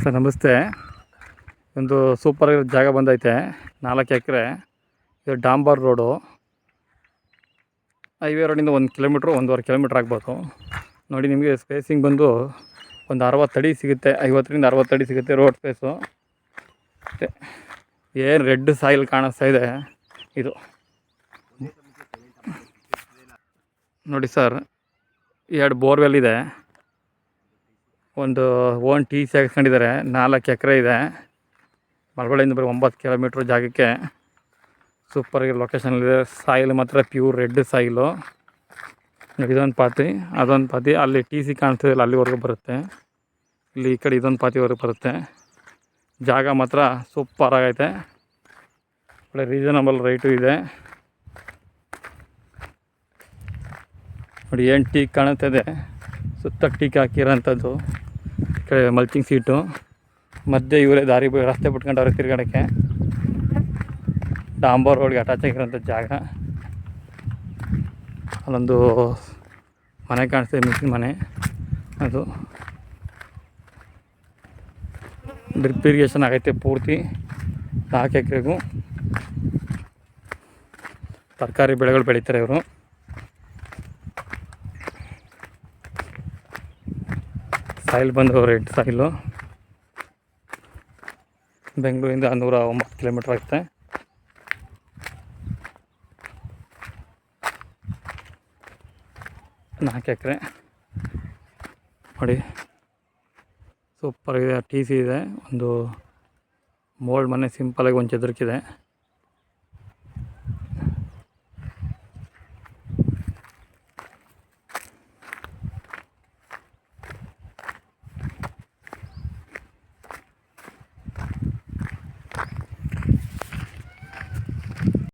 Sir ನಮಸ್ತೆ. ಒಂದು super ಜಾಗ ಬಂದೈತೆ, 4 ಎಕರೆ. ಇದು ಡಾಂಬರ್ ರೋಡು, ಹೈವೇ ರೋಡಿಂದ 1 ಕಿಲೋಮೀಟ್ರು 1.5 ಕಿಲೋಮೀಟ್ರ್ ಆಗ್ಬೋದು. ನೋಡಿ, ನಿಮಗೆ ಸ್ಪೇಸಿಂಗ್ ಬಂದು ಒಂದು 60 ಅಡಿ ಸಿಗುತ್ತೆ, 50ರಿಂದ 60 ಅಡಿ ಸಿಗುತ್ತೆ ರೋಡ್ ಸ್ಪೇಸು. ಮತ್ತು ಏನು ರೆಡ್ ಸಾಯಿಲ್ ಕಾಣಿಸ್ತಾ ಇದೆ ಇದು ನೋಡಿ ಸರ್. 2 ಬೋರ್ವೆಲ್ ಇದೆ, ಒಂದು ಓನ್ ಟಿ ಸಿ ಹಾಕ್ಸ್ಕೊಂಡಿದ್ದಾರೆ. 4 ಎಕರೆ ಇದೆ, ಮಳವಳ್ಳಿಯಿಂದ ಬರೀ 9 ಕಿಲೋಮೀಟ್ರ್ ಜಾಗಕ್ಕೆ ಸೂಪರಾಗಿ ಲೊಕೇಶನಲ್ಲಿದೆ. ಸಾಯಿಲ್ ಮಾತ್ರ ಪ್ಯೂರ್ ರೆಡ್ ಸಾಯಿಲು. ಇದೊಂದು ಪಾತಿ, ಅದೊಂದು ಪಾತಿ. ಅಲ್ಲಿ ಟಿ ಸಿ ಕಾಣಿಸ್ತಿದೆ, ಅಲ್ಲಿವರೆಗೂ ಬರುತ್ತೆ. ಇಲ್ಲಿ ಈ ಕಡೆ ಇದೊಂದು ಪಾತಿವರೆಗೂ ಬರುತ್ತೆ. ಜಾಗ ಮಾತ್ರ ಸೂಪರಾಗೈತೆ, ಒಳ್ಳೆ ರೀಸನಬಲ್ ರೇಟು ಇದೆ. ನೋಡಿ ಏನು ಟೀಕ್ ಕಾಣುತ್ತದೆ, ಸುತ್ತ ಟೀಕ್ ಹಾಕಿರೋಂಥದ್ದು. ಈ ಕಡೆ ಮಲ್ಚಿಂಗ್ ಸೀಟು, ಮಧ್ಯೆ ಇವರೇ ದಾರಿ ರಸ್ತೆ ಬಿಟ್ಕೊಂಡವ್ರೆ ತಿರ್ಗಾಡೋಕ್ಕೆ. ಡಾಂಬರ್ ರೋಡ್ಗೆ ಅಟ್ಯಾಚ್ ಆಗಿರೋಂಥ ಜಾಗ. ಅಲ್ಲೊಂದು ಮನೆ ಕಾಣಿಸ್ತಿದೆ, ಮಿಷಿನ್ ಮನೆ. ಅದು ಡ್ರಿಪ್ ಇರಿಗೇಷನ್ ಆಗೈತೆ ಪೂರ್ತಿ 4 ಎಕರೆಗೂ. ತರಕಾರಿ ಬೆಳೆಗಳು ಬೆಳೀತಾರೆ ಇವರು. ಸಾಯಿಲ್ ಬಂದು ರೆಡ್ ಸಾಯಿಲು. ಬೆಂಗಳೂರಿಂದ 109 ಕಿಲೋಮೀಟ್ರ್ ಆಗುತ್ತೆ. ನಾಲ್ಕು ಎಕರೆ ನೋಡಿ, ಸೂಪರ್ ಇದೆ. ಟಿ ಸಿ ಇದೆ, ಒಂದು ಮೋಲ್ಡ್ ಮನೆ ಸಿಂಪಲಾಗಿ ಒಂದು ಚದರಕ್ಕಿದೆ.